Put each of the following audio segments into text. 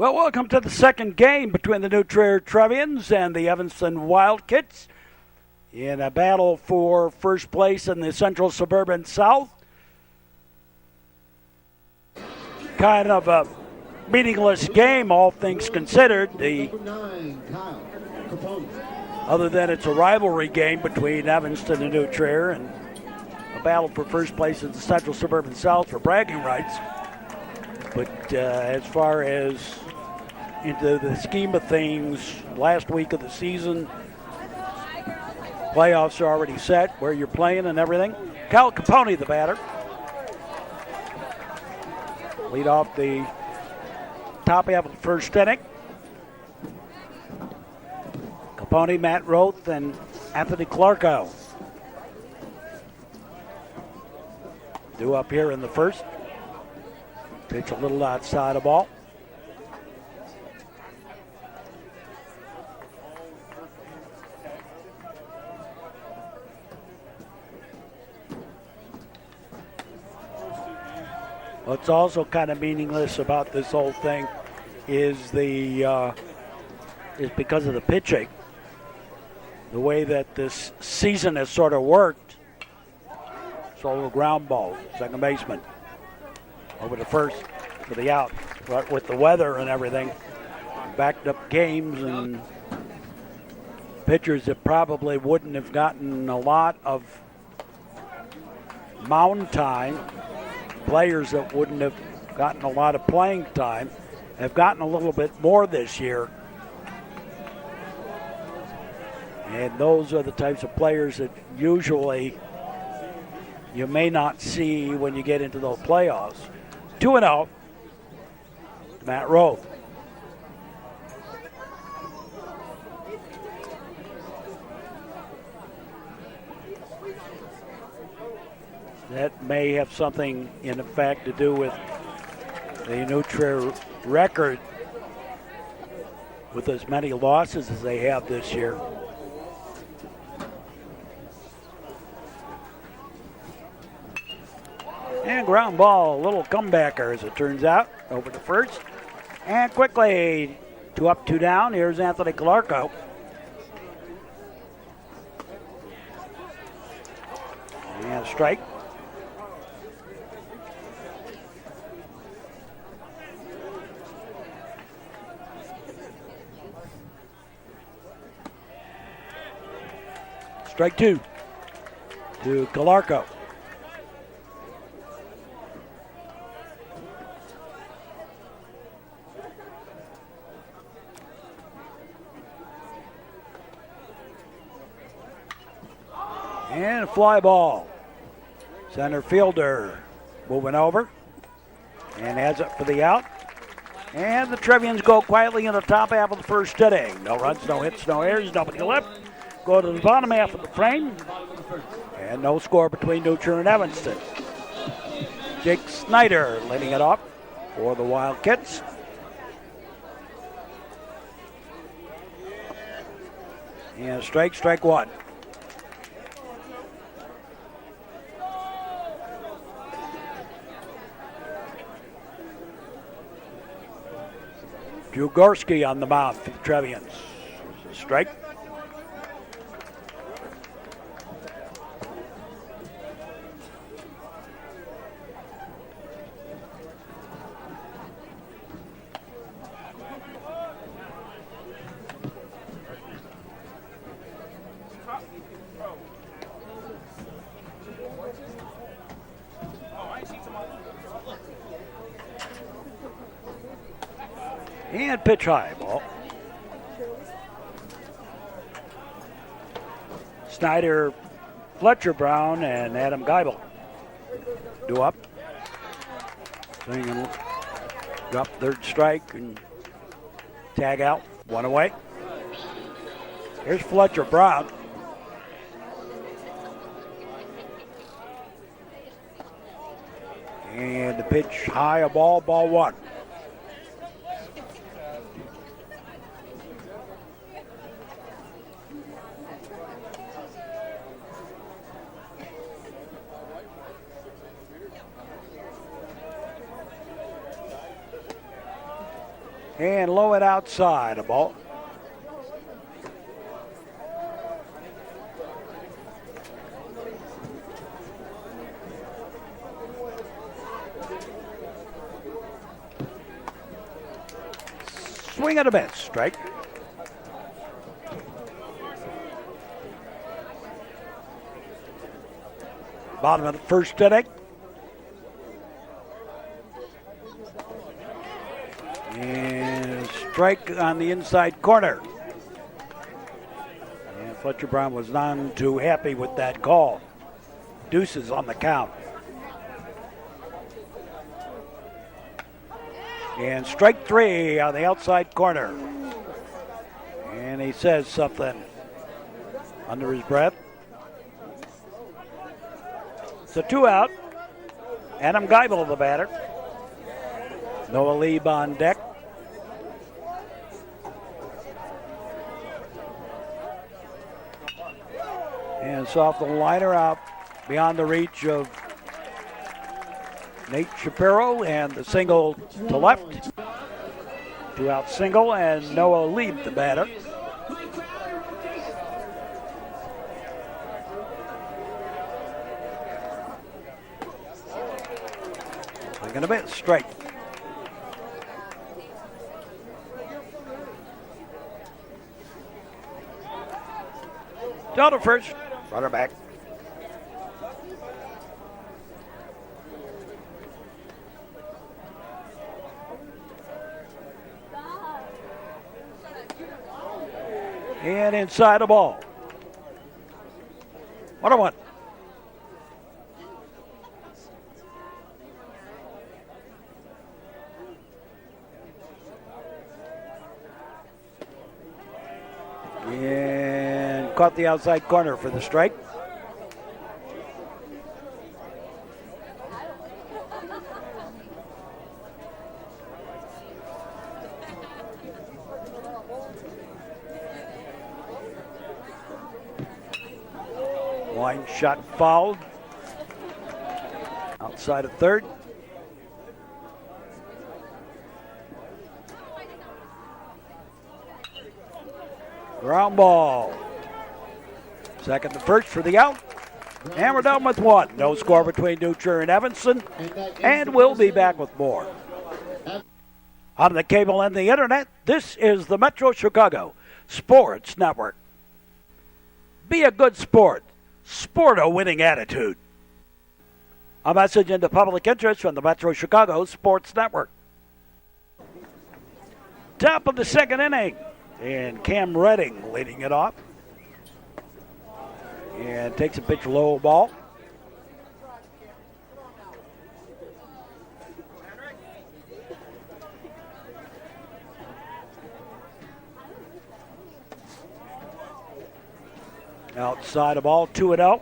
Well, welcome to the second game between the new Trier Trevians and the Evanston Wildkits in a battle for first place in the Central Suburban South. Kind of a meaningless game, all things considered. Other than it's a rivalry game between Evanston and New Trier and a battle for first place in the Central Suburban South for bragging rights. But as far as into the scheme of things, last week of the season, playoffs are already set, where you're playing and everything. Cal Capone, the batter. Lead off the top half of the first inning. Capone, Matt Roth, and Anthony Clarko. Due up here in the first. Pitch a little outside of ball. What's also kind of meaningless about this whole thing is because of the pitching. The way that this season has sort of worked. So a ground ball, second baseman. Over to first for the out. But with the weather and everything, backed up games and pitchers that probably wouldn't have gotten a lot of mound time, players that wouldn't have gotten a lot of playing time, have gotten a little bit more this year. And those are the types of players that usually you may not see when you get into those playoffs. 2-0, Matt Roth. That may have something, in fact, to do with the New Trier record with as many losses as they have this year. And ground ball, a little comebacker as it turns out, over to first. And quickly, 2 up, 2 down. Here's Anthony Clarko. And a strike. Strike 2 to Clarko. And a fly ball. Center fielder moving over and has it for the out. And the Trevians go quietly in the top half of the first inning. No runs, no hits, no errors, nobody left. Go to the bottom half of the frame. And no score between New Trier and Evanston. Jake Snyder leading it off for the Wildkits. And strike 1. Jugorski on the mound for the Trevians. Strike. And pitch high ball. Snyder, Fletcher Brown, and Adam Geibel. Due up. Swing and drop third strike and tag out. 1 away. Here's Fletcher Brown. And the pitch high, a ball 1. And low and outside, a ball. Swing and a miss, strike. Bottom of the first inning. And strike on the inside corner. And Fletcher Brown was none too happy with that call. Deuces on the count. And strike three on the outside corner. And he says something under his breath. It's a 2 out. Adam Geibel, the batter. Noah Lieb on deck. And soft the liner out beyond the reach of Nate Shapiro, and the single to left. 2 out single, and Noah Lieb, the batter. Swing and a miss, straight. Down to first, runner back. And inside the ball. 1-1. And caught the outside corner for the strike. Line shot fouled. Outside of third. Ground ball. Second to first for the out. And we're done with one. No score between New Trier and Evanston. And we'll be back with more. On the cable and the internet, this is the Metro Chicago Sports Network. Be a good sport. Sport a winning attitude. A message into public interest from the Metro Chicago Sports Network. Top of the second inning. And Cam Redding leading it off. And takes a pitch low ball. Outside of ball, 2-0.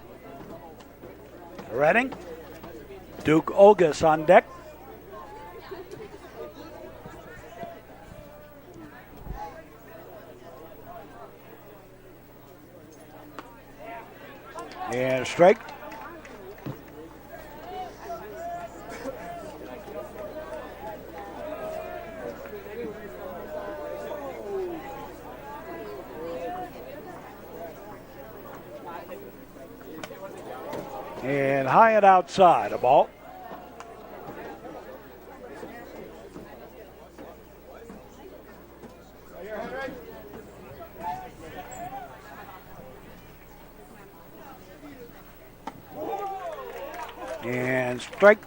Redding. Duke Olgus on deck. And a strike. And high and outside, a ball. And strike.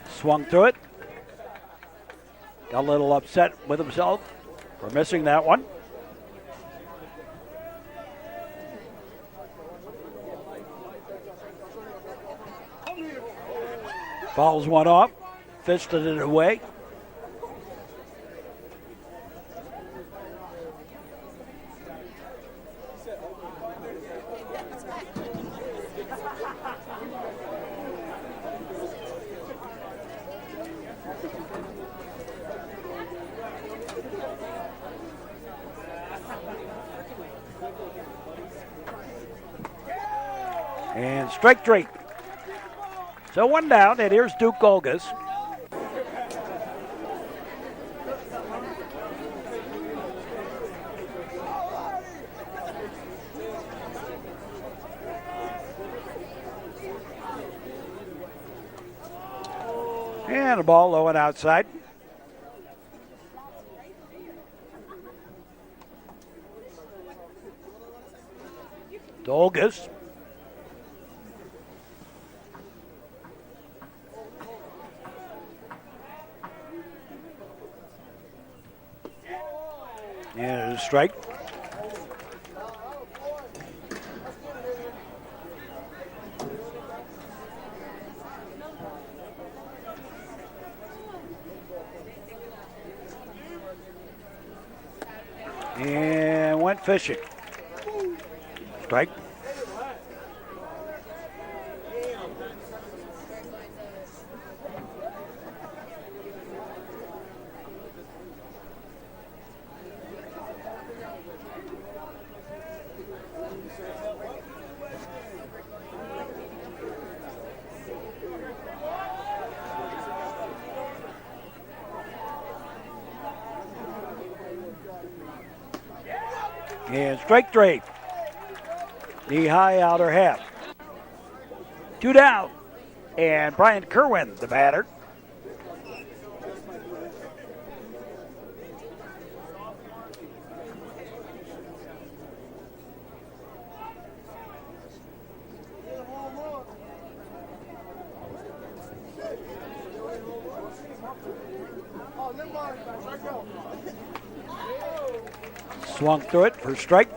Swung through it. Got a little upset with himself for missing that one. Fouls one off. Fisted it away. And strike three. So one down, and here's Duke Olgus. And the ball low and outside. Dolgus. And a strike. And went fishing. Strike. And strike three. Knee high outer half. 2 down. And Brian Kerwin, the batter. Swung through it for strike.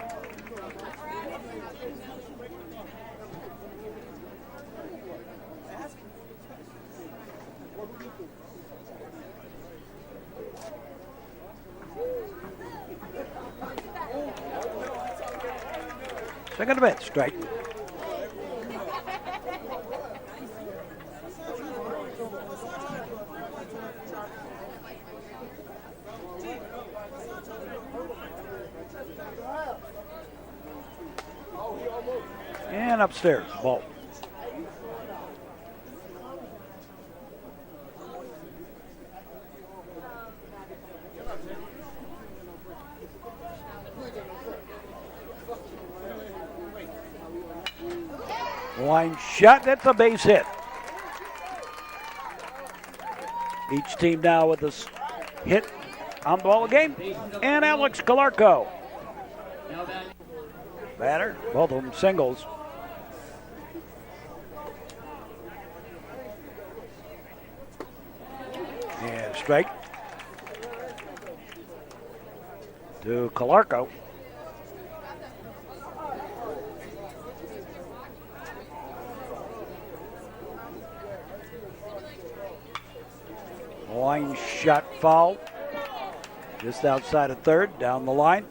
Second to bat, strike. And upstairs, ball. Line shot, that's a base hit. Each team now with this hit on the ball game. And Alex Calarco. Batter, both of them singles. And strike to Calarco. Line shot foul. Just outside of third, down the line.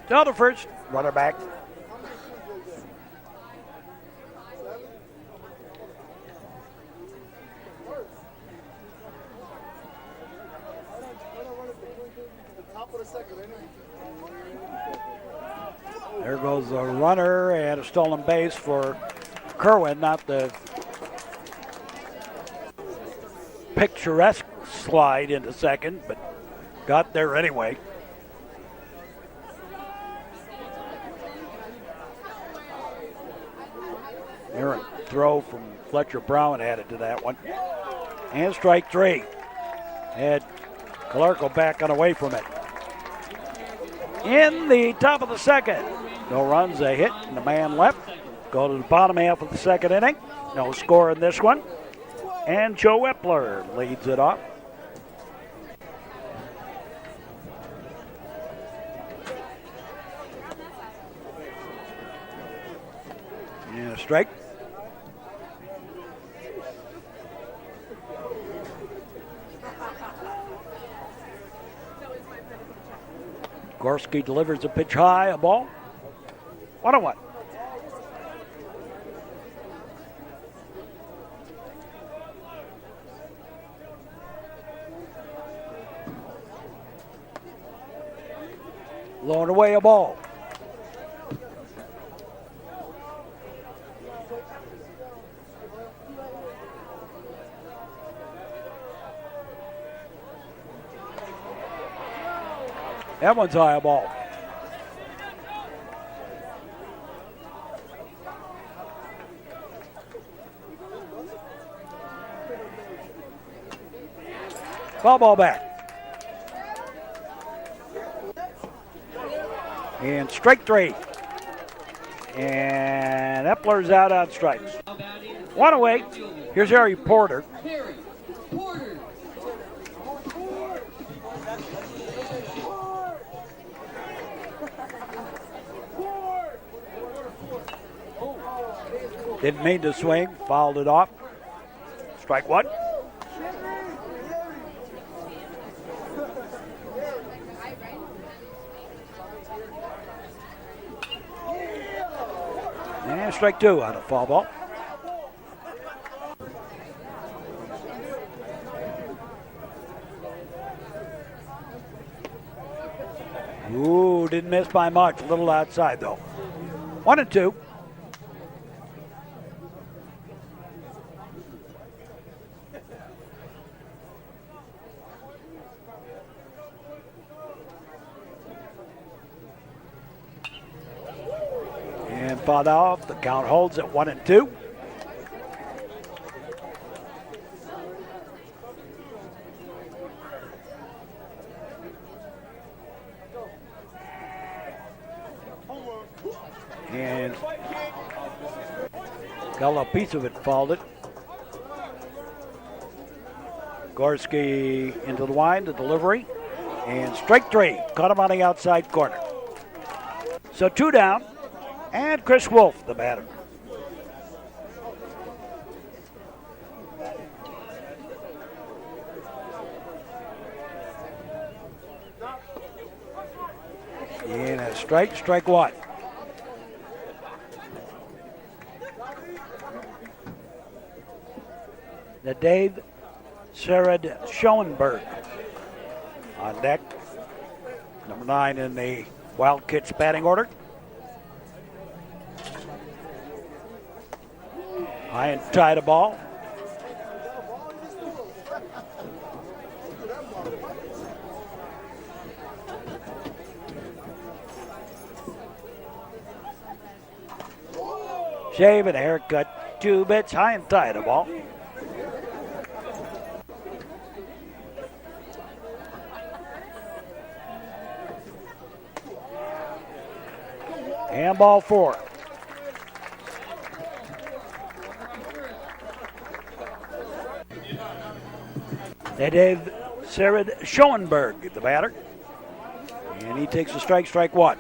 To the first, runner back. There goes a runner and a stolen base for Kerwin, not the picturesque slide into second, but got there anyway. Errant throw from Fletcher Brown added to that one. And strike three. Had Calarco back and away from it. In the top of the second. No runs, a hit, and the man left. Go to the bottom half of the second inning. No score in this one. And Joe Epler leads it off. And a strike. Gorski delivers a pitch high, a ball. 1-1. Blowing away a ball. That one's high ball. Foul ball back. And strike 3. And that blurs out on strikes. One away. Here's Harry Porter. Didn't mean to swing, fouled it off. Strike 1. And strike 2 on a foul ball. Ooh, didn't miss by much. A little outside though. 1-2. And fought off. The count holds at 1-2. And got a little piece of it fouled it. Gorski into the line, the delivery. And strike 3. Caught him on the outside corner. So 2 down. And Chris Wolf, the batter. And a strike 1. The Dave Sered Schoenberg on deck. Number 9 in the Wildkits batting order. High and tight a ball. Shave and a haircut. 2 bits. High and tight a ball. And ball 4. That is Sered Schoenberg, the batter. And he takes a strike 1.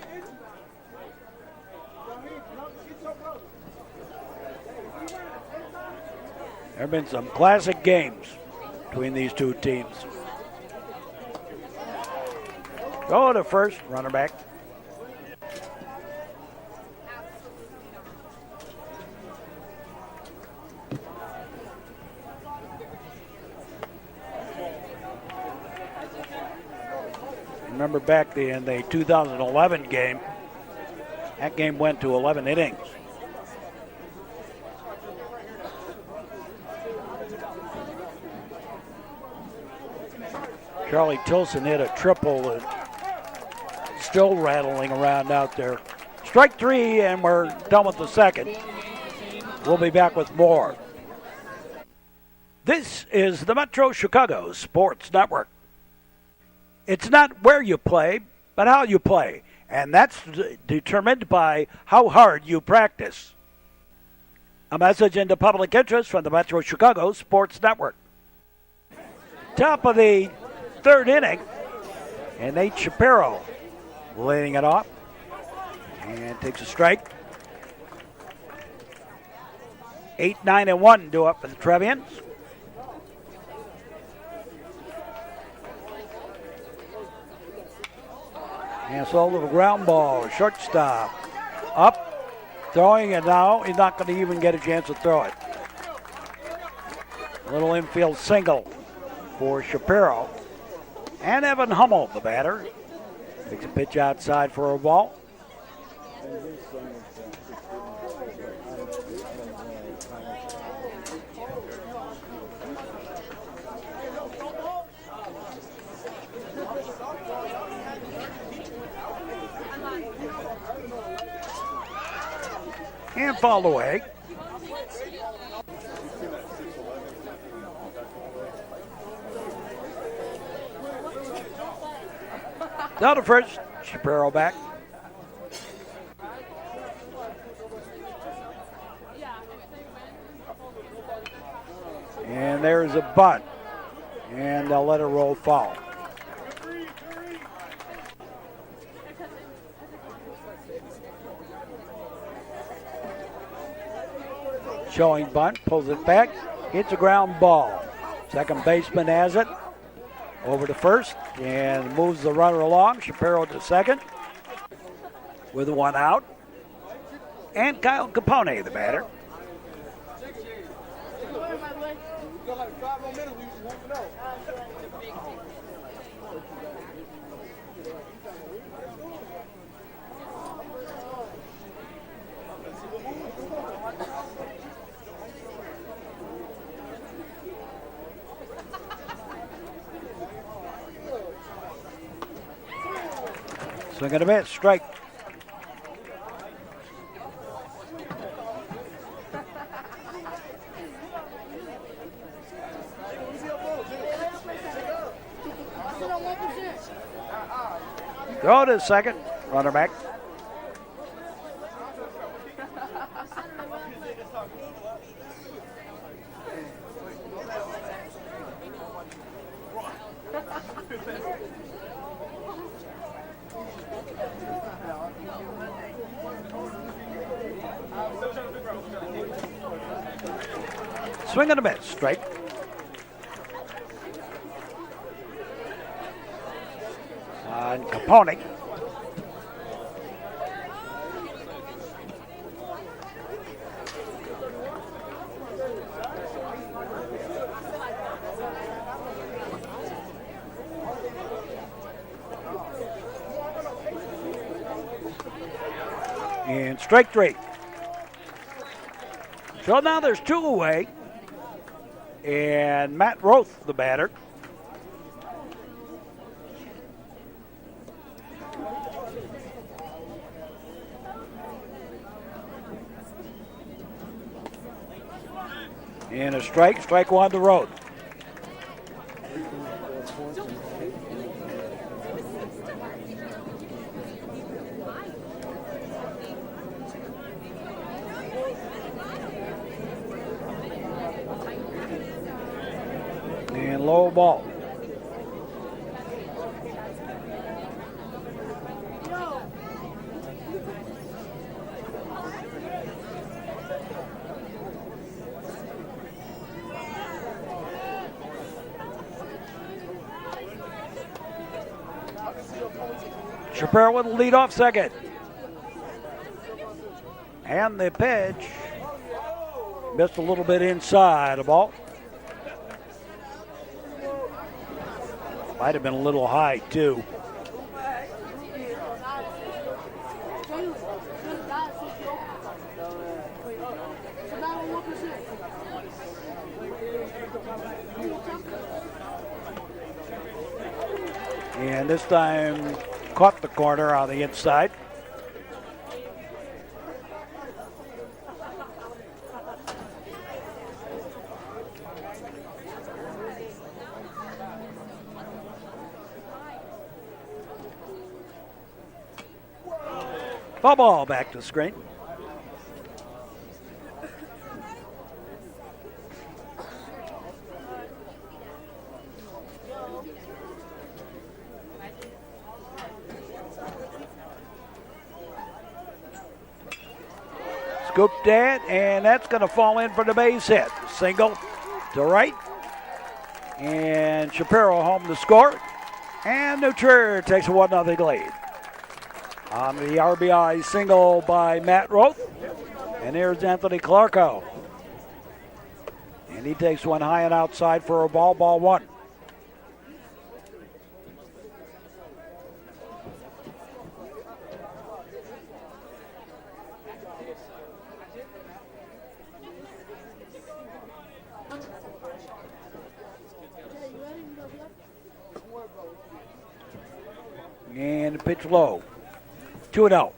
There have been some classic games between these two teams. Go to first, runner back. Remember back in the 2011 game, that game went to 11 innings. Charlie Tilson hit a triple and still rattling around out there. Strike 3 and we're done with the second. We'll be back with more. This is the Metro Chicago Sports Network. It's not where you play, but how you play. And that's determined by how hard you practice. A message into public interest from the Metro Chicago Sports Network. Top of the 3rd inning. And Nate Shapiro leading it off. And takes a strike. 8, 9, and 1 do up for the Trevians. And so a little ground ball, shortstop, up, throwing it now. He's not going to even get a chance to throw it. A little infield single for Shapiro. And Evan Hummel, the batter, takes a pitch outside for a ball. and fouled away. Down to first, Shapiro back. And there's a bunt. And they'll let it roll foul. Showing bunt, pulls it back, hits a ground ball. Second baseman has it. Over to first and moves the runner along. Shapiro to second with one out. And Kyle Capone, the batter. Swing and a miss, strike. Throw to second, runner back. Swing and a miss, strike. On Capone. And strike three. So now there's two away. And Matt Roth, the batter. And a strike one to Roth. And low ball. Shapiro with the lead off second. And the pitch missed a little bit inside the ball. Might have been a little high too. And this time caught the corner on the inside. Foul ball back to the screen. Scooped that, and that's going to fall in for the base hit. Single to right. And Shapiro home to score. And New Trier takes a 1-0 lead. On the RBI single by Matt Roth. And here's Anthony Clarko. And he takes one high and outside for a ball one. And pitch low. 2-0.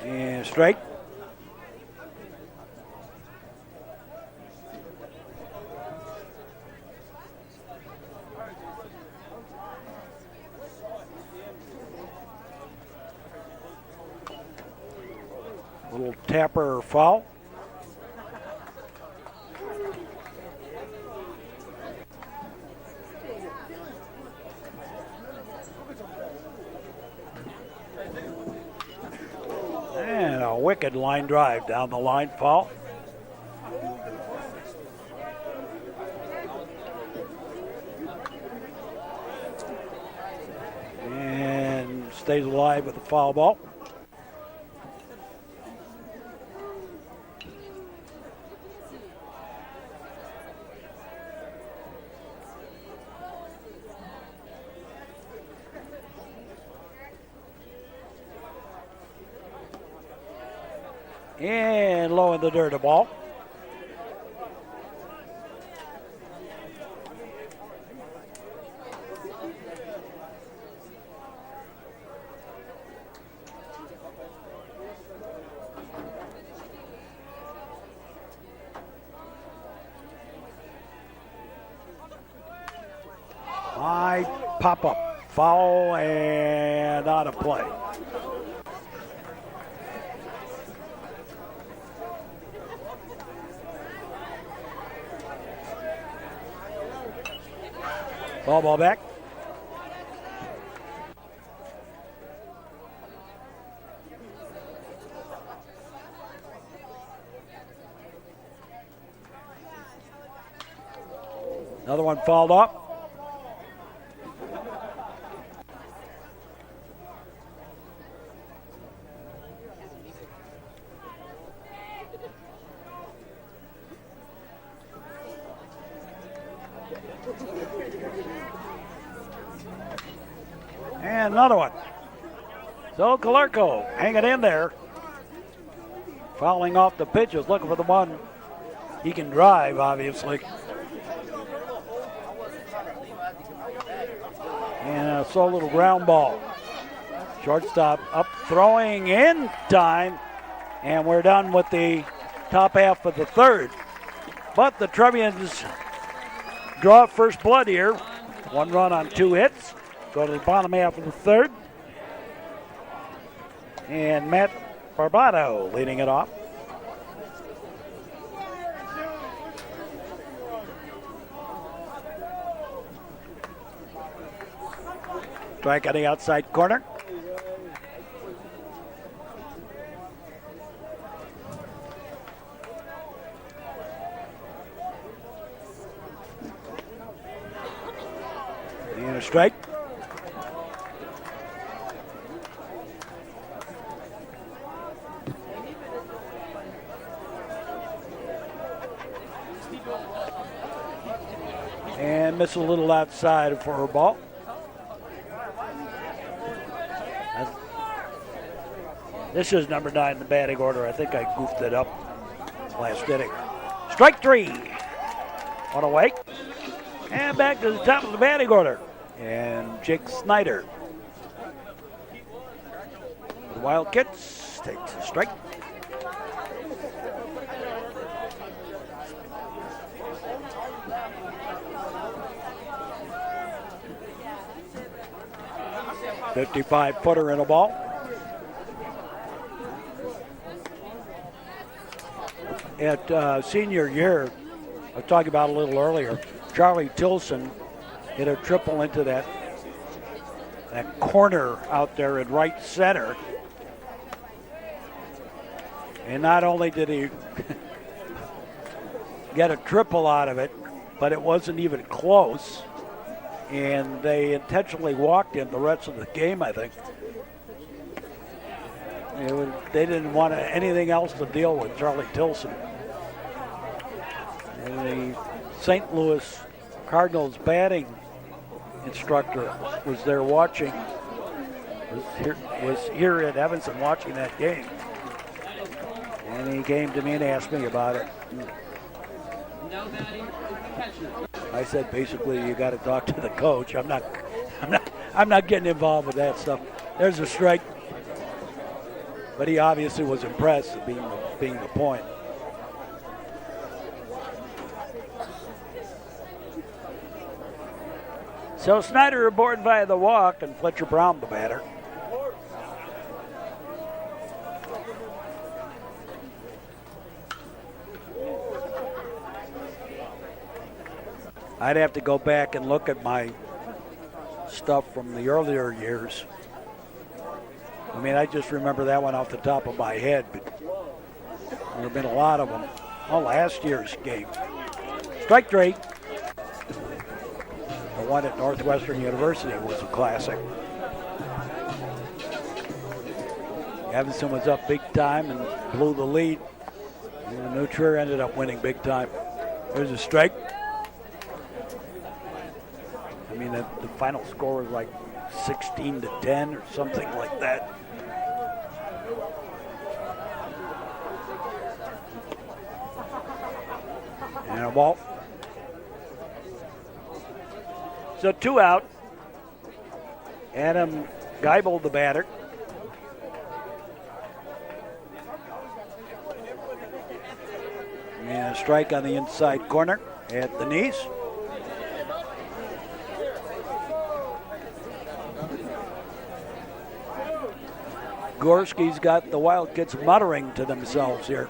And straight. Little tapper foul. And a wicked line drive down the line, foul. And stays alive with the foul ball. And low in the dirt, a ball. High pop-up, foul, and out of play. Ball back. Another one fouled off. And another one. So Calarco hanging in there. Fouling off the pitches, looking for the one he can drive, obviously. And a slow little ground ball. Shortstop up, throwing in time. And we're done with the top half of the third. But the Trevians draw first blood here. One run on 2 hits. Go to the bottom half of the third. And Matt Barbato leading it off. Strike on the outside corner. And a strike. And miss a little outside for her ball. This is number 9 in the batting order. I think I goofed it up last inning. Strike 3. On away. And back to the top of the batting order. And Jake Snyder. The Wildkits takes a strike. .55-footer in a ball. At senior year, I was talking about a little earlier, Charlie Tilson hit a triple into that corner out there in right center. And not only did he get a triple out of it, but it wasn't even close. And they intentionally walked him the rest of the game, I think. They didn't want anything else to deal with Charlie Tilson. And the St. Louis Cardinals batting instructor was there watching, was here at Evanston watching that game. And he came to me and asked me about it. I said, basically, you got to talk to the coach. I'm not getting involved with that stuff. There's a strike. But he obviously was impressed at being the point. So Snyder aboard via the walk, and Fletcher Brown the batter. I'd have to go back and look at my stuff from the earlier years. I mean, I just remember that one off the top of my head, but there have been a lot of them. Oh, last year's game. Strike three. The one at Northwestern University was a classic. Evanston was up big time and blew the lead. And Trier ended up winning big time. There's a strike. I mean, the final score was like 16-10 or something like that. And a ball. So 2 out. Adam Geibel, the batter. And a strike on the inside corner at the knees. Gorski's got the Wildkits muttering to themselves here.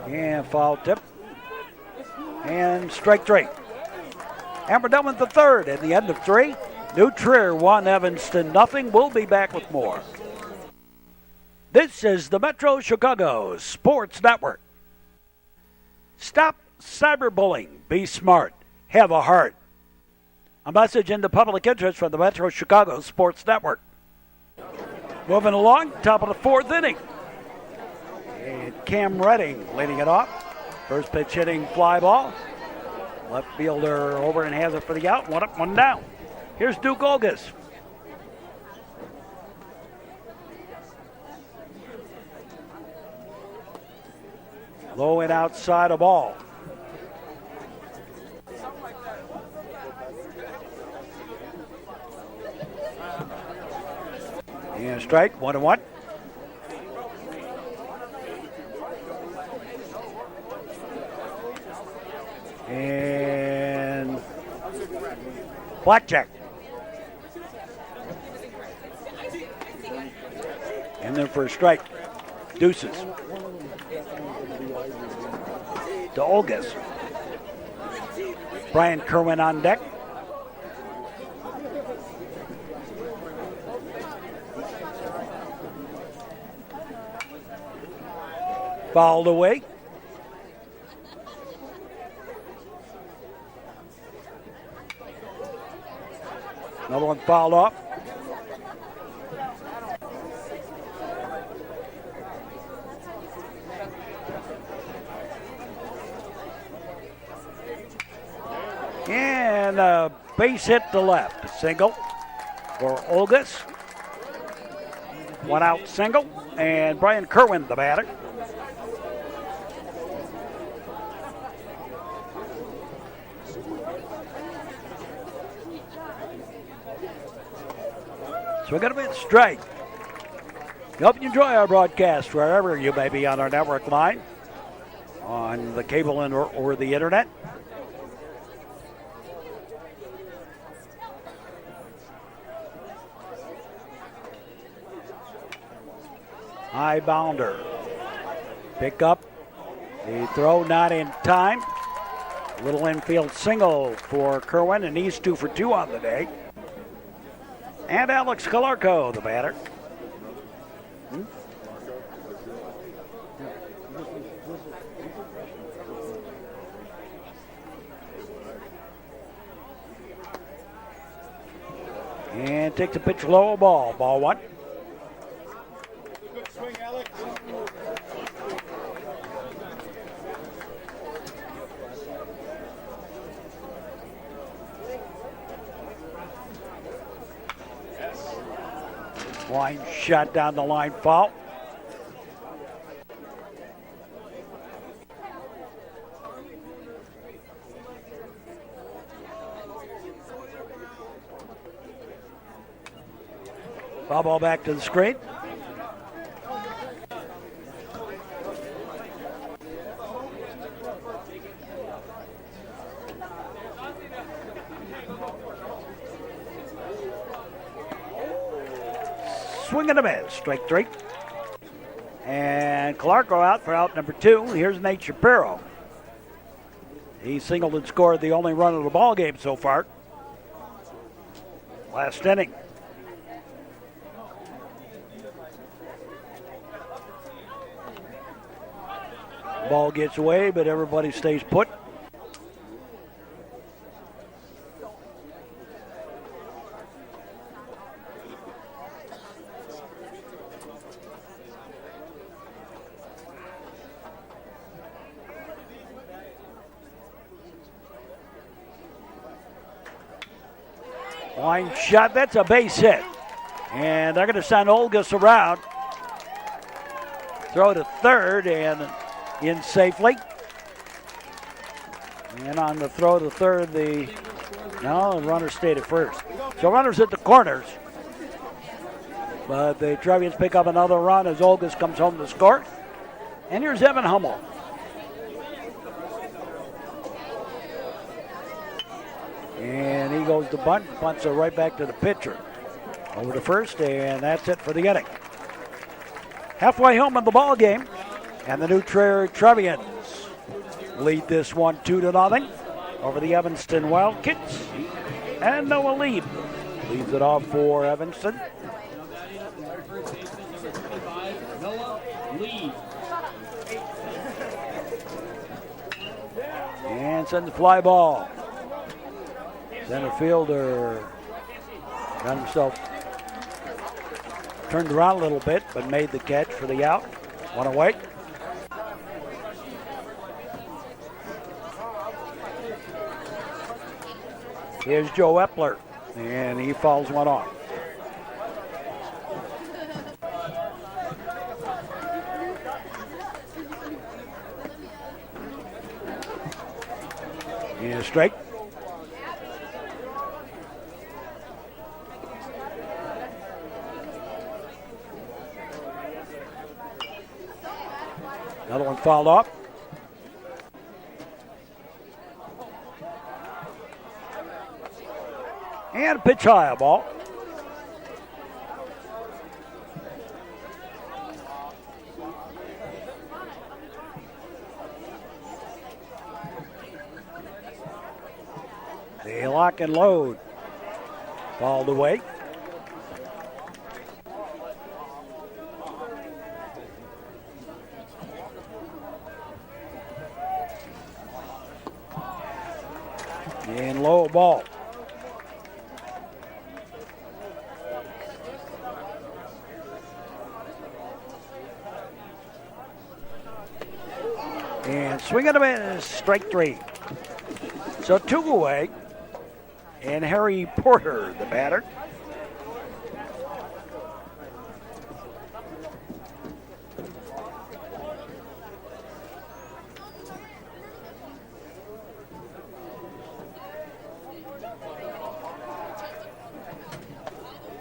And foul tip. And strike three. And we're done with the third. At the end of 3, New Trier 1, Evanston nothing. We'll be back with more. This is the Metro Chicago Sports Network. Stop cyberbullying. Be smart. Have a heart. A message in the public interest from the Metro Chicago Sports Network. Moving along, top of the 4th inning. And Cam Redding leading it off. First pitch hitting fly ball. Left fielder over and has it for the out. 1 up, 1 down. Here's Duke Olgas. Low and outside a ball. And strike, 1-1. And blackjack. And then for a strike, deuces. To Olgas. Brian Kerwin on deck. Fouled away. Another one fouled off. And a base hit to left. A single for Olgas. 1 out single. And Brian Kerwin, the batter. So we're going to be at strike. Hope you enjoy our broadcast wherever you may be on our network line, on the cable and or the internet. High bounder. Pick up. The throw not in time. Little infield single for Kerwin, and he's 2 for 2 on the day. And Alex Calarco, the batter. And takes a pitch low, ball 1. Good swing, Alex. Line shot down the line, foul. Foul ball back to the screen. Swing and a miss, strike 3. And Clark go out for out number 2. Here's Nate Shapiro. He singled and scored the only run of the ball game so far. Last inning. Ball gets away, but everybody stays put. Line shot, that's a base hit. And they're going to send Olgas around. Throw to third and in safely. And on the throw to third, the runner stayed at first. So runners at the corners. But the Trevians pick up another run as Olgas comes home to score. And here's Evan Hummel. And he goes to bunt, bunts it right back to the pitcher. Over to first, and that's it for the inning. Halfway home in the ball game, and the new Trier Trevians lead this one 2-0 over the Evanston Wildkits. And Noah Lieb leads it off for Evanston. Noah Lieb. And sends the fly ball. Center fielder got himself turned around a little bit, but made the catch for the out. One away. Here's Joe Epler, and he fouls one off. And a strike. Another one fouled off. And a pitch high, a ball. They lock and load. Fouled away. And low ball. And swing and a miss, strike 3. So 2 away. And Harry Porter, the batter.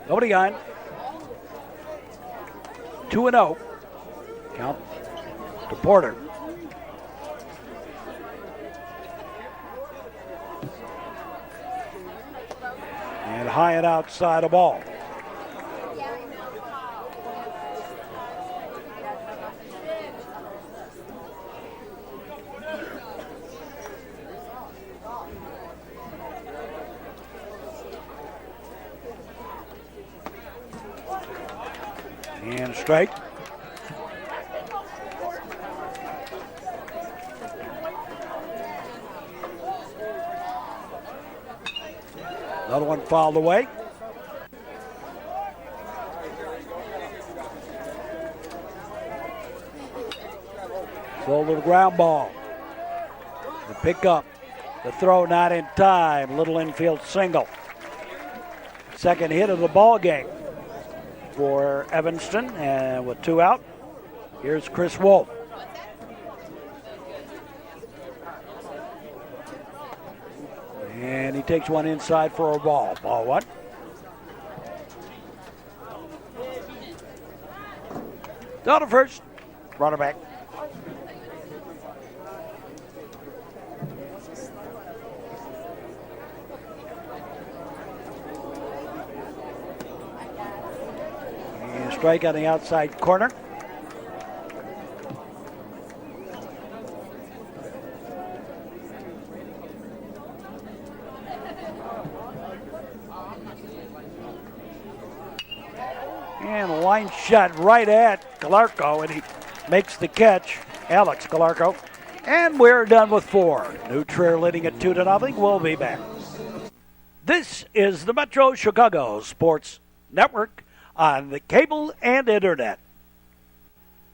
Nobody on. 2-0. Count to Porter. And high and outside a ball. And strike. Another one fouled away. So the ground ball. The pickup. The throw not in time. Little infield single. Second hit of the ball game for Evanston, and with 2 out, here's Chris Wolf. And he takes one inside for a ball. Ball 1. Go to first. Runner back. And strike on the outside corner. And a line shot right at Galarco, and he makes the catch, Alex Galarco. And we're done with 4. New Trier leading at 2-0. We'll be back. This is the Metro Chicago Sports Network on the cable and internet.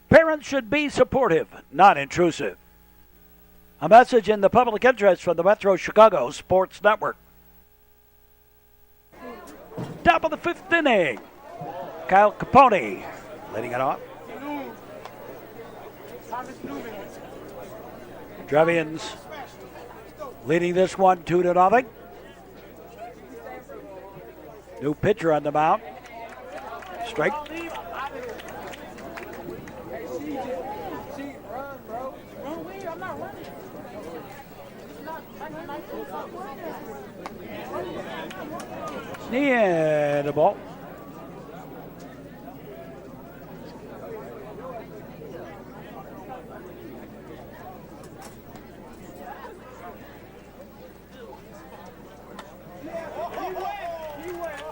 Parents should be supportive, not intrusive. A message in the public interest from the Metro Chicago Sports Network. Top of the 5th inning. Kyle Capone leading it off. Trevians leading this one 2-0. New pitcher on the mound. Strike. Yeah, the ball.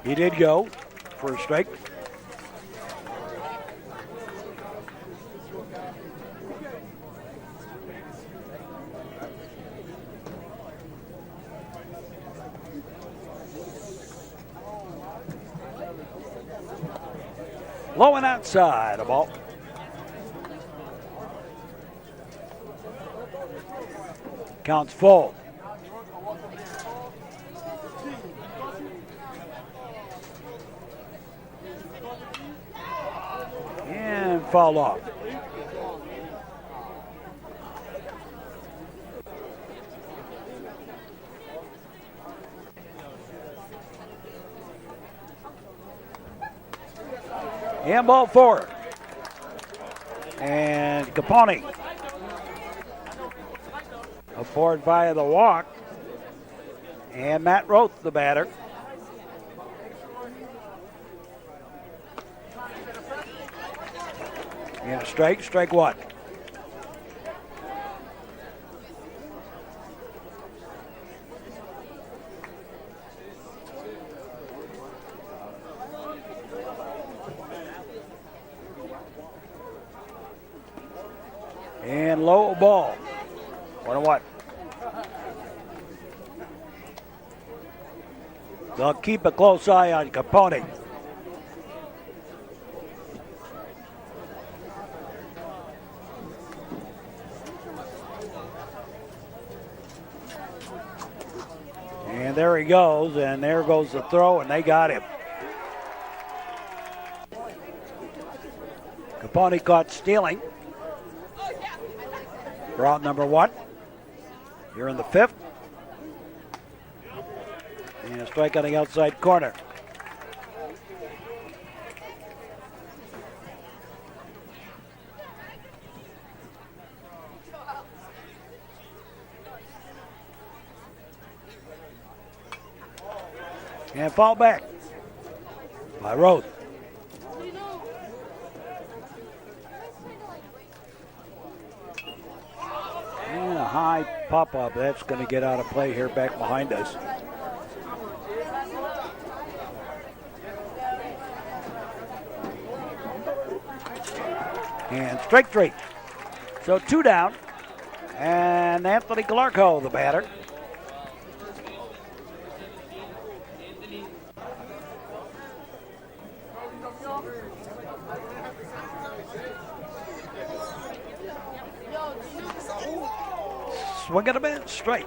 He did go for a strike. Low and outside, a ball. Counts full. And foul off. And ball 4. And Capone aboard via the walk. And Matt Roth, the batter. And a strike 1. And low ball. 1-1. They'll keep a close eye on Capone. And there he goes, and there goes the throw, and they got him. Capone caught stealing. For out number 1. Here in the 5th. And a strike on the outside corner. And fall back by Roth. And a high pop-up. That's going to get out of play here back behind us. And strike 3. So 2 down. And Anthony Galarco, the batter. Swing and a miss, straight.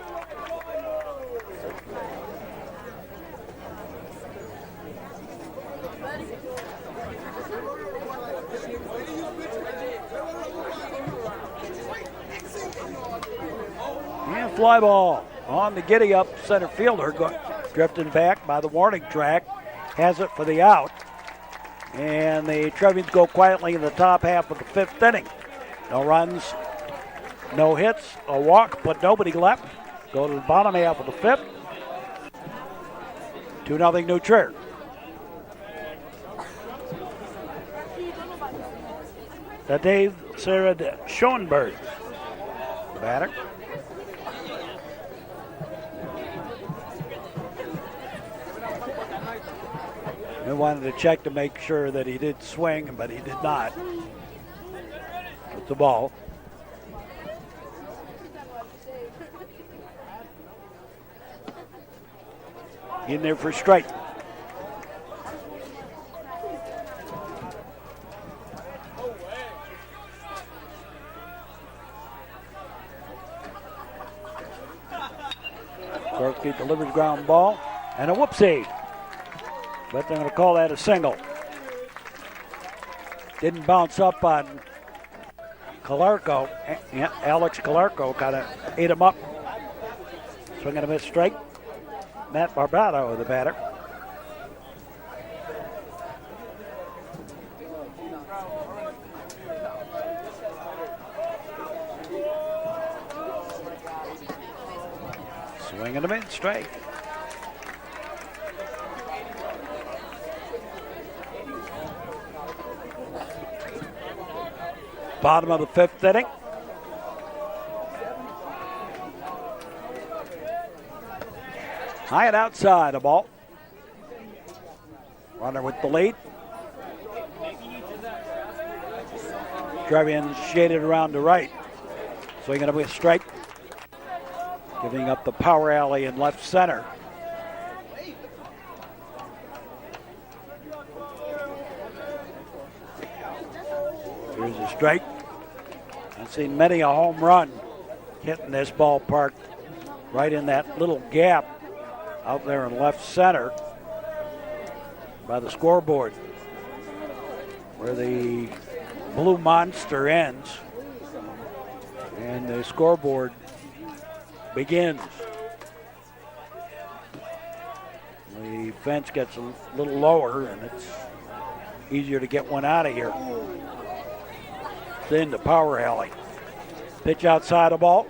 And fly ball on the giddy up center fielder, drifting back by the warning track, has it for the out. And the Trevians go quietly in the top half of the fifth inning. No runs, no hits, a walk, but nobody left. Go to the bottom half of the fifth. 2-0 New Trier. That Dave Sarah Schoenberg, the batter. We wanted to check to make sure that he did swing, but he did not with the ball. In there for strike. Gorski delivers ground ball and a whoopsie. But they're going to call that a single. Didn't bounce up on Calarco. Alex Calarco kind of ate him up. Swing and a miss strike. Matt Barbato, the batter. Swing and a miss strike. Bottom of the fifth inning. High and outside, a ball. Runner with the lead. Trevians shaded around to right. Swinging a with strike. Giving up the power alley in left center. Here's a strike. I've seen many a home run hitting this ballpark right in that little gap out there in left center by the scoreboard where the blue monster ends and the scoreboard begins. The fence gets a little lower and it's easier to get one out of here. Then the power alley. Pitch outside a ball.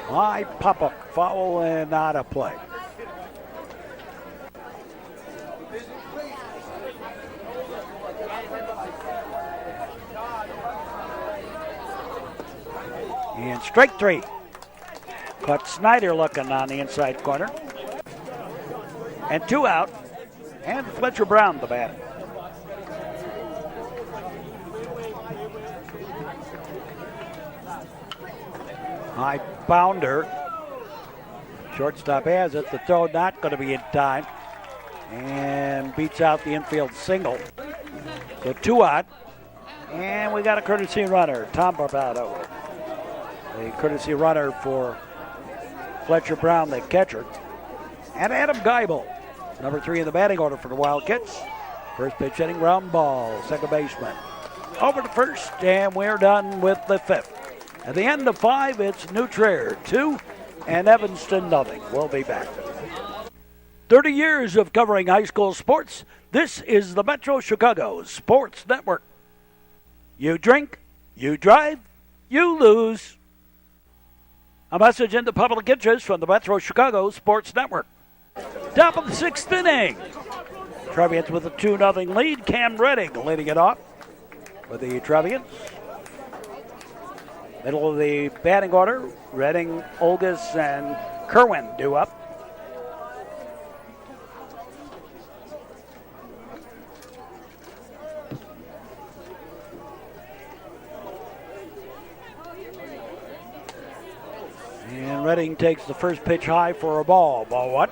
High pop-up, foul and not a play. And strike three. Caught Snyder looking on the inside corner. And 2 out. And Fletcher Brown, the batter. High bounder. Shortstop has it. The throw not going to be in time. And beats out the infield single. So 2 out. And we got a courtesy runner, Tom Barbato. A courtesy runner for Fletcher Brown, the catcher. And Adam Geibel, number 3 in the batting order for the Wildkits. First pitch hitting, ground ball, second baseman. Over to first, and we're done with the fifth. At the end of 5, it's New Trier 2 and Evanston 0. We'll be back. 30 years of covering high school sports. This is the Metro Chicago Sports Network. You drink, you drive, you lose. A message into public interest from the Metro Chicago Sports Network. Top of the 6th inning. Trevians with a 2-0 lead. Cam Redding leading it off for the Trevians. Middle of the batting order, Redding, Olgas, and Kerwin due up. And Redding takes the first pitch high for a ball. Ball one.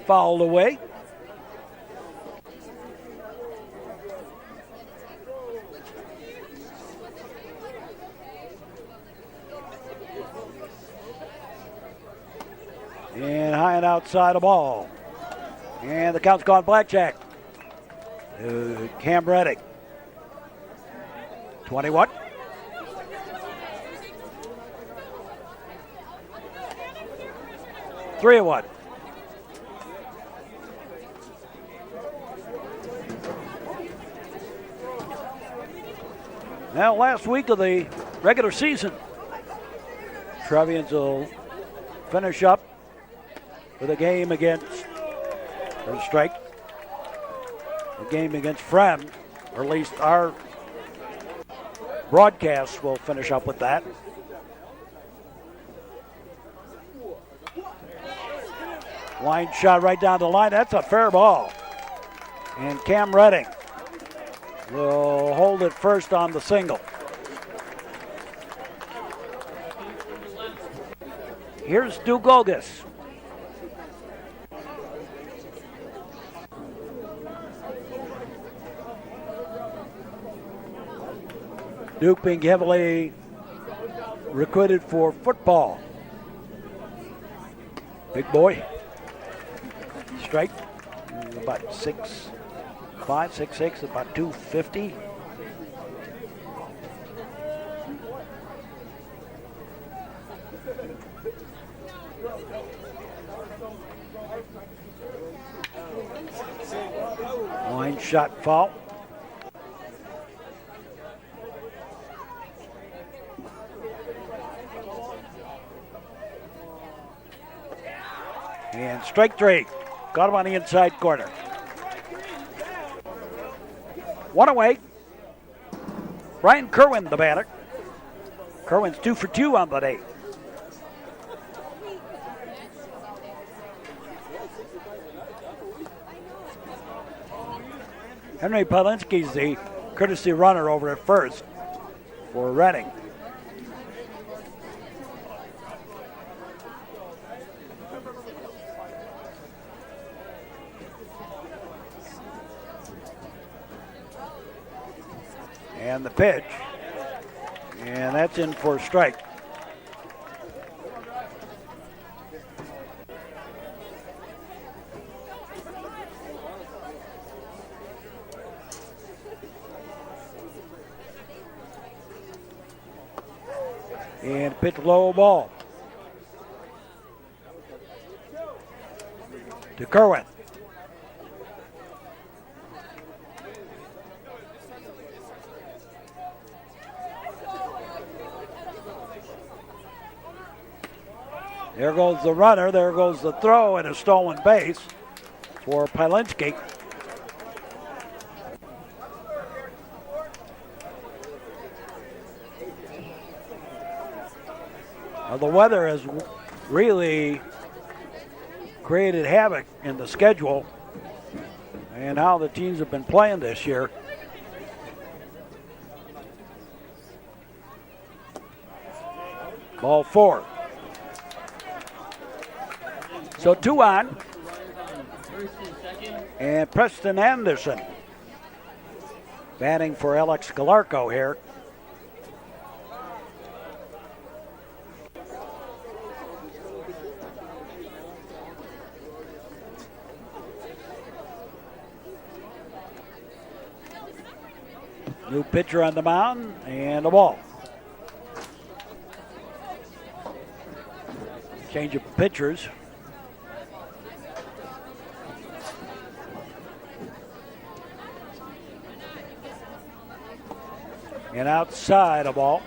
Fouled away. And high and outside a ball. And the count's gone blackjack. Cam Reddick. 21. Three and one. Now, last week of the regular season, Trevians will finish up with a game against, or a strike, a game against Friend, or at least our broadcast will finish up with that. Line shot right down the line. That's a fair ball. And Cam Redding will hold it first on the single. Here's Dugogas. Duke being heavily recruited for football. Big boy. Strike. About 6'5", 6'6", about 250. Line shot foul. And strike three. Got him on the inside corner. One away. Brian Kerwin, the batter. Kerwin's 2 for 2 on the day. Henry Polinsky's the courtesy runner over at first for Reading. And the pitch, and that's in for a strike. And pitch low ball to Kerwin. There goes the runner, there goes the throw, and a stolen base for Pilinski. Well, the weather has really created havoc in the schedule and how the teams have been playing this year. Ball four. So 2 on. And Preston Anderson batting for Alex Galarco here. New pitcher on the mound and a ball. Change of pitchers. And outside a ball.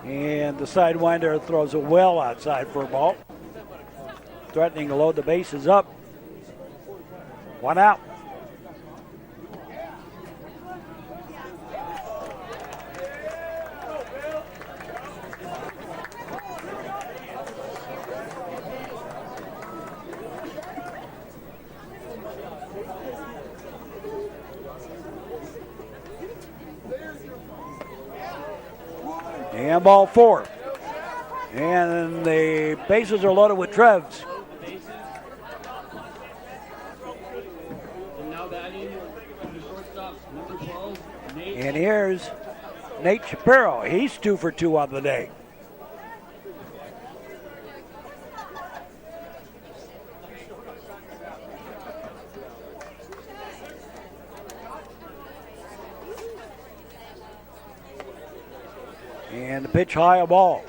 And the sidewinder throws it well outside for a ball. Threatening to load the bases up. 1 out. And ball 4. And the bases are loaded with Trevs. Bases. And now batting from the shortstop, number 12, Nate. And here's Nate Shapiro. He's 2 for 2 on the day. And the pitch high, a ball.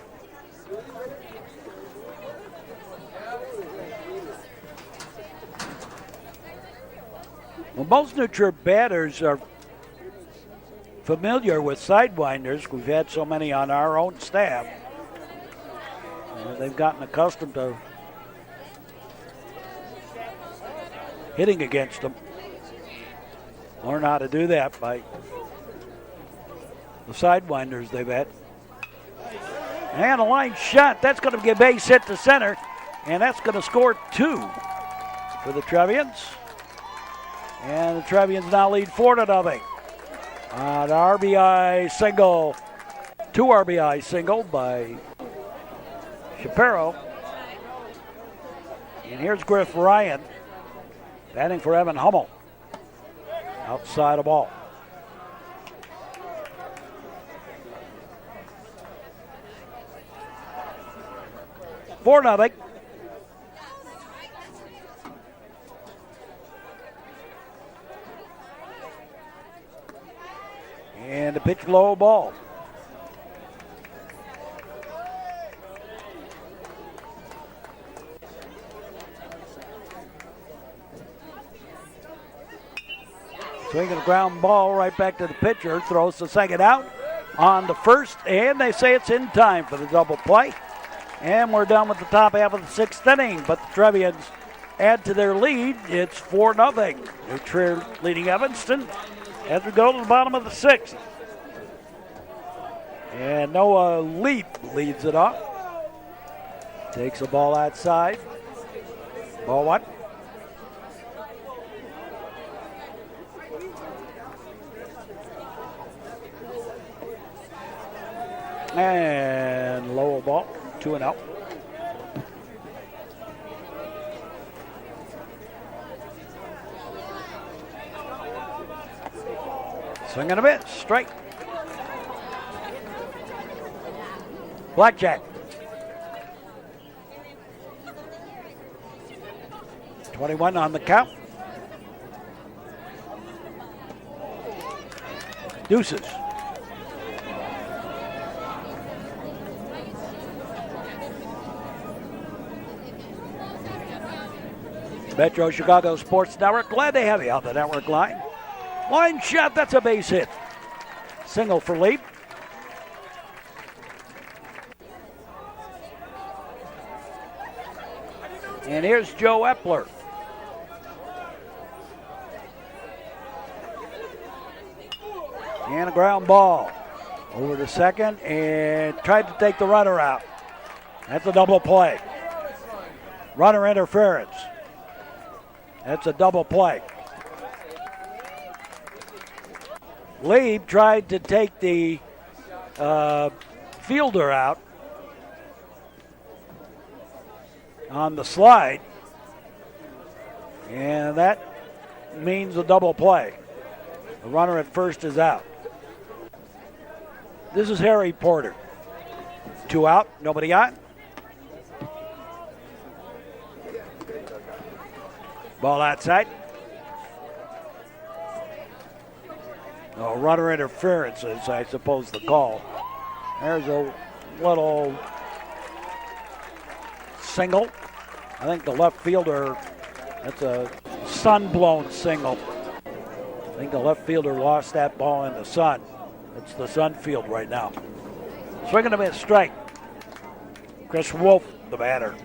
Well, most neutral batters are familiar with sidewinders. We've had so many on our own staff. They've gotten accustomed to hitting against them. Learn how to do that by the sidewinders they've had. And a line shot. That's going to get a base hit to center. And that's going to score 2 for the Trevians. And the Trevians now lead 4-0. An RBI single, 2 RBI single by Shapiro. And here's Griff Ryan batting for Evan Hummel. Outside the ball. Four nothing. And the pitch low ball. Swinging a ground ball right back to the pitcher. Throws the second out on the first. And they say it's in time for the double play. And we're done with the top half of the 6th inning. But the Trevians add to their lead. It's 4-0. New Trier leading Evanston as we go to the bottom of the 6th. And Noah Leap leads it off. Takes a ball outside. Ball 1. And low ball, 2-0. Swing and a miss, strike. Blackjack. 21 on the count. Deuces. Metro Chicago Sports Network, glad they have you on the network line. Line shot, that's a base hit. Single for Leap. And here's Joe Epler. And a ground ball over to second and tried to take the runner out. That's a double play. Runner interference. That's a double play. Leib tried to take the fielder out on the slide, and that means a double play. The runner at first is out. This is Harry Porter. 2 out, nobody on. Ball outside. No, runner interference is, I suppose, the call. There's a little single. I think the left fielder, that's a sun-blown single. I think the left fielder lost that ball in the sun. It's the sun field right now. Swinging a miss, strike. Chris Wolf, the batter.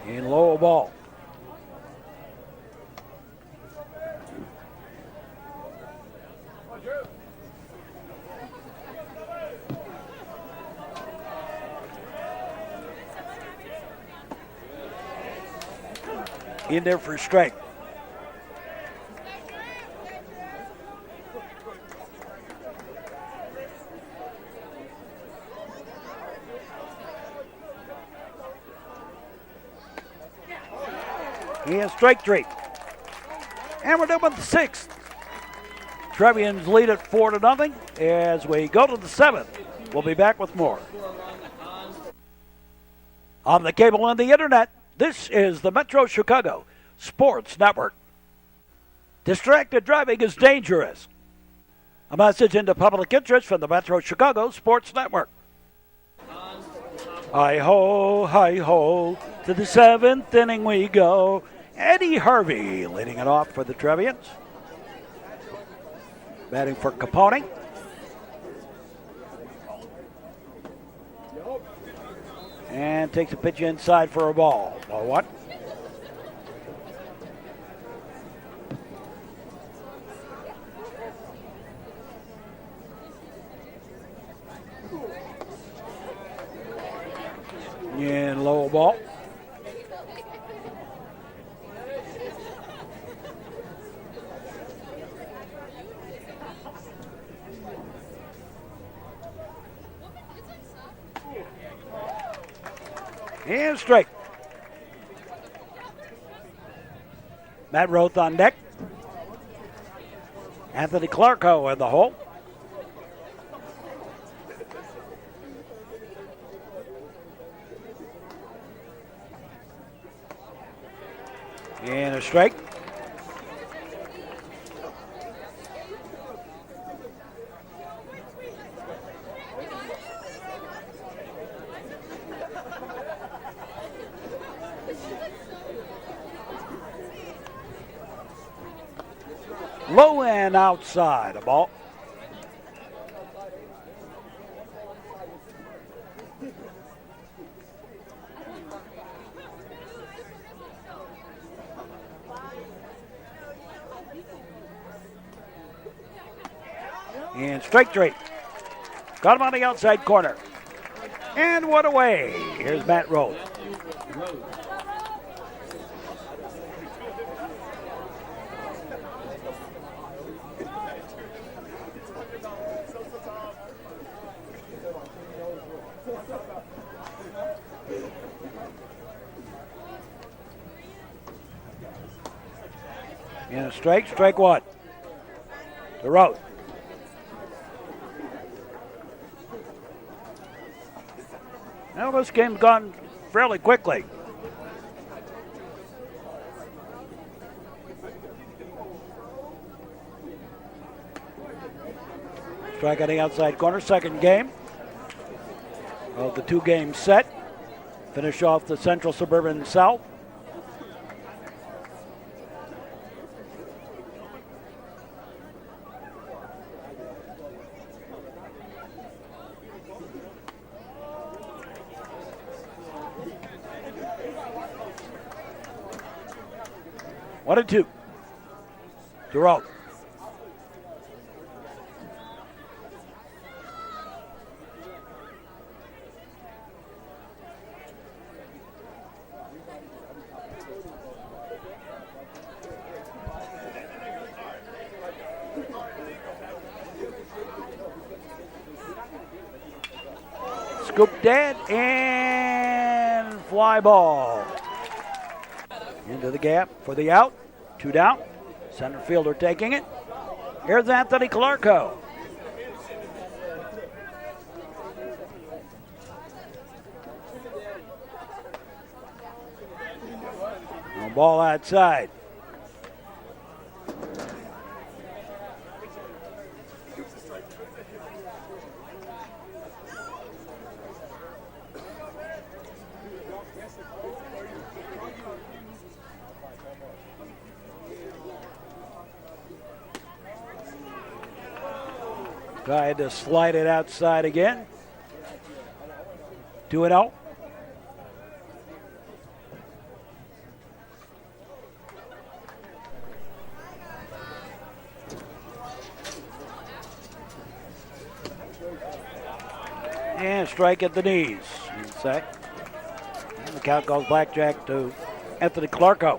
In low ball. in there for strike. He has strike three. And we're done with the sixth. Trevians lead it 4-0 as we go to the seventh. We'll be back with more. On the cable and the internet, this is the Metro Chicago Sports Network. Distracted driving is dangerous. A message into public interest from the Metro Chicago Sports Network. Hi-ho, to the seventh inning we go. Eddie Harvey leading it off for the Trevians. Batting for Capone. And takes a pitch inside for a ball. Ball one. And low ball. And straight. Matt Roth on deck. Anthony Clarko in the hole. And a strike. Low and outside, a ball. And strike three. Got him on the outside corner. And one away. Here's Matt Rowe. And a strike one. The road. Now this game's gone fairly quickly. Strike on the outside corner, second game of the two-game set. Finish off the Central Suburban South. One and two. Jerome. Scoop dead and fly ball. Into the gap for the out. Two down. Center fielder taking it. Here's Anthony Clarko. No ball outside. Tried to slide it outside again. 2-0. And strike at the knees. In sec. And the count goes blackjack to Anthony Clarko.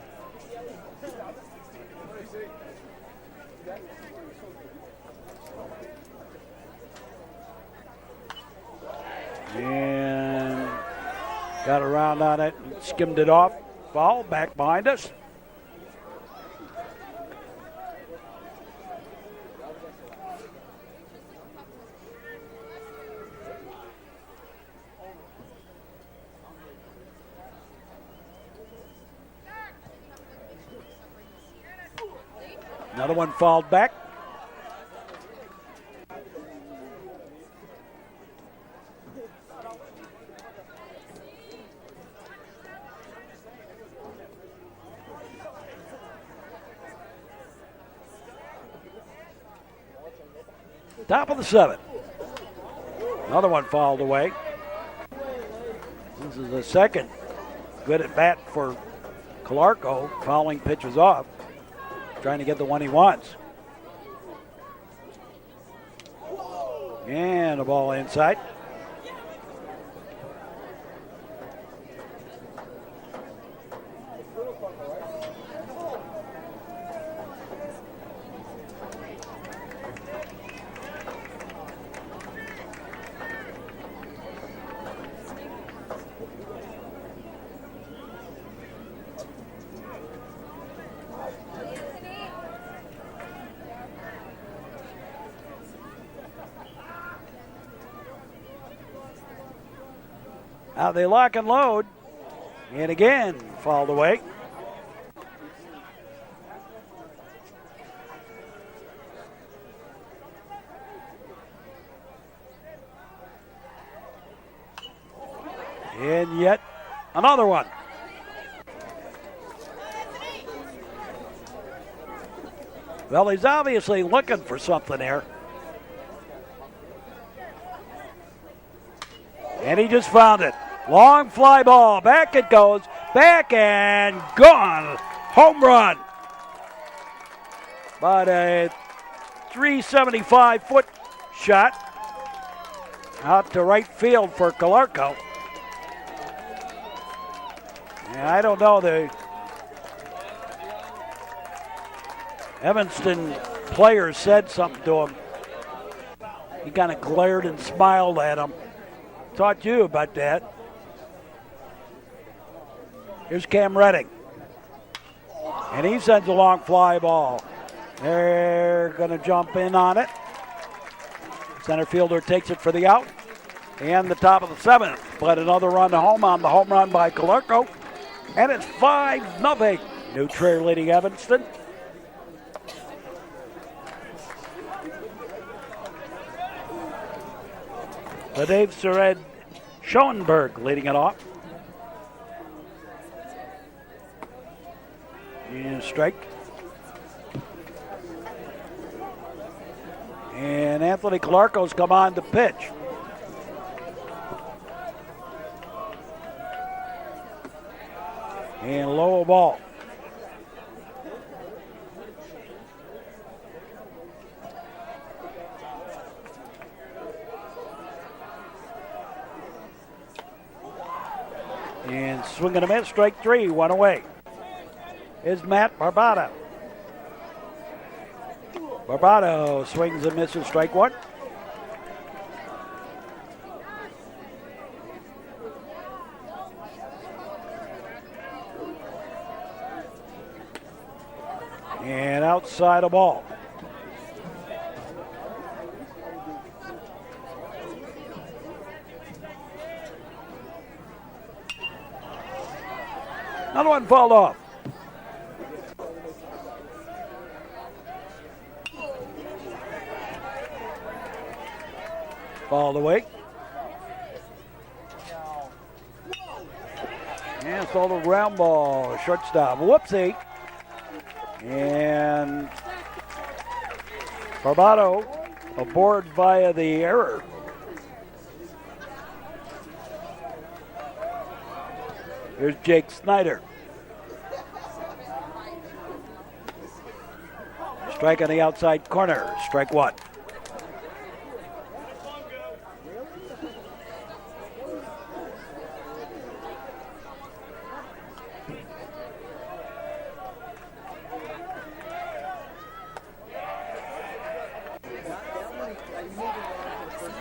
And got around on it, skimmed it off. Foul back behind us. Another one fouled back. Top of the 7th. Another one fouled away. This is the second good at bat for Calarco, fouling pitches off, trying to get the one he wants. And a ball inside. Now they lock and load. And again, fouled away. And yet another one. Well, he's obviously looking for something there. And he just found it. Long fly ball. Back it goes. Back and gone. Home run. About a 375-foot shot out to right field for Calarco. And I don't know, the Evanston players said something to him. He kind of glared and smiled at him. Taught you about that. Here's Cam Redding. And he sends a long fly ball. They're going to jump in on it. Center fielder takes it for the out. And the top of the 7th. But another run to home on the home run by Calarco. And it's 5-0. New Trier leading Evanston. The Dave Sered Schoenberg leading it off. And strike. And Anthony Calarco's come on to pitch. And low ball. And swinging a miss, strike 3, one away. Is Matt Barbado. Barbado swings and misses, strike 1. And outside a ball. Another one fouled off. Fouled away. And it's all a ground ball. Shortstop. Whoopsie. And Barbado aboard via the error. Here's Jake Snyder. Strike on the outside corner. Strike 1.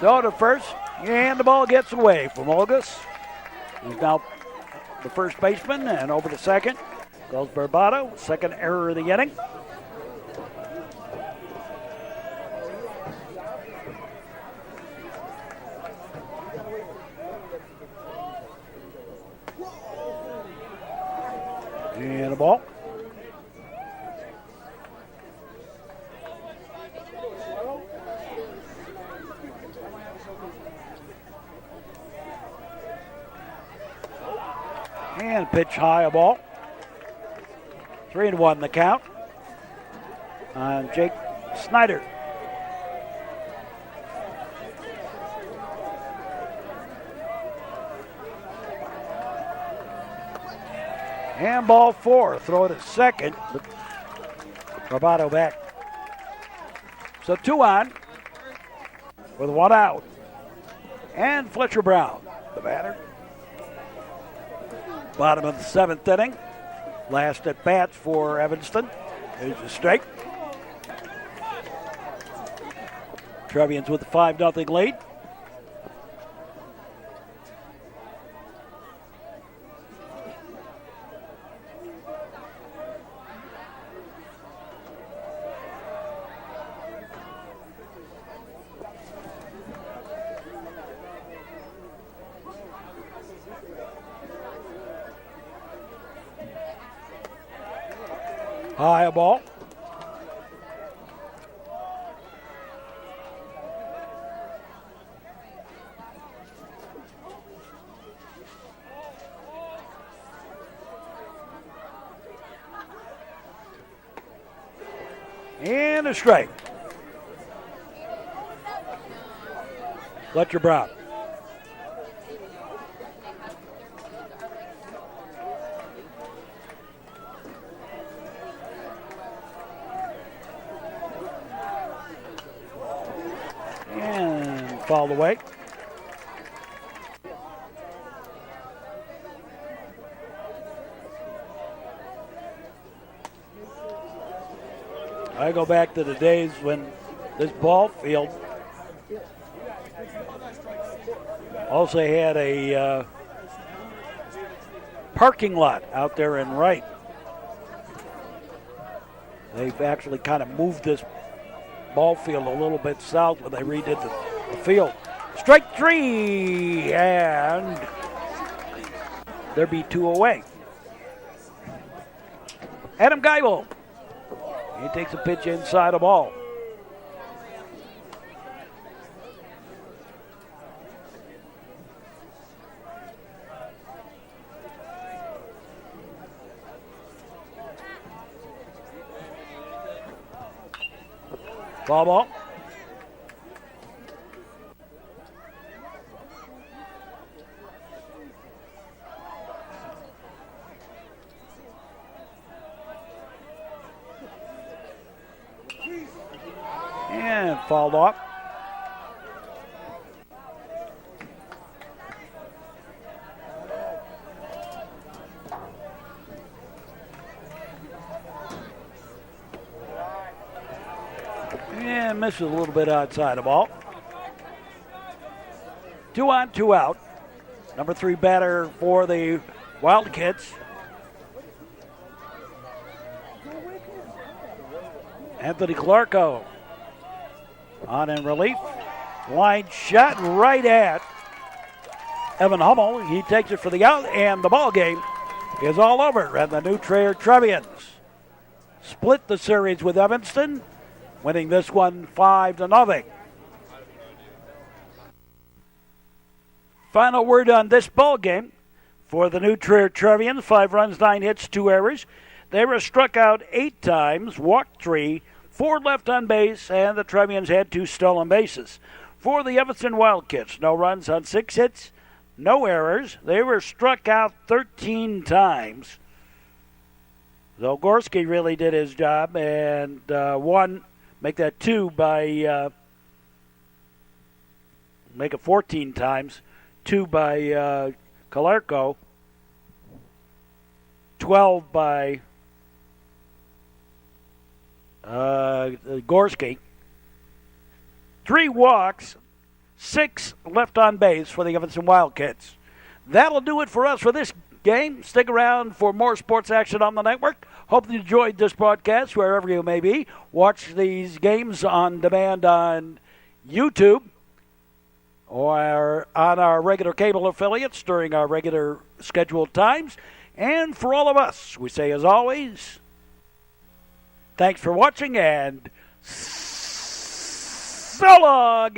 Throw to first, and the ball gets away from Olgas. He's now the first baseman, and over to second goes Barbato. Second error of the inning. And a ball. And pitch high, a ball. 3-1 the count on Jake Snyder. And ball 4. Throw it at second. Barbato back. So 2 on with 1 out. And Fletcher Brown, the batter. Bottom of the 7th inning. Last at bats for Evanston. There's a strike. Trevians with a 5-0 lead. High ball. And a strike. Fletcher Brown. Fouled away. I go back to the days when this ball field also had a parking lot out there in right. They've actually kind of moved this ball field a little bit south when they redid the field. Strike 3, and there be 2 away. Adam Geibel. He takes a pitch inside the ball. Foul ball. And fouled off. And misses a little bit outside the ball. 2 on, 2 out. Number 3 batter for the Wildkits. Anthony Clarko on in relief. Line shot right at Evan Hummel. He takes it for the out, and the ball game is all over. And the new Trier Trevians split the series with Evanston, winning this one 5-0. Final word on this ball game for the new Trier Trevians: 5 runs, 9 hits, 2 errors. They were struck out 8 times, walked 3, 4 left on base, and the Trevians had 2 stolen bases. For the Evanston Wildkits, no runs on 6 hits, no errors. They were struck out 13 times. Zogorski really did his job, and make that 2 by make it 14 times. 2 by Kalarko, 12 by Gorski. 3 walks, 6 left on base for the Evanston Wildkits. That'll do it for us for this game. Stick around for more sports action on the network. Hope you enjoyed this broadcast wherever you may be. Watch these games on demand on YouTube or on our regular cable affiliates during our regular scheduled times. And for all of us, we say as always, thanks for watching and so long.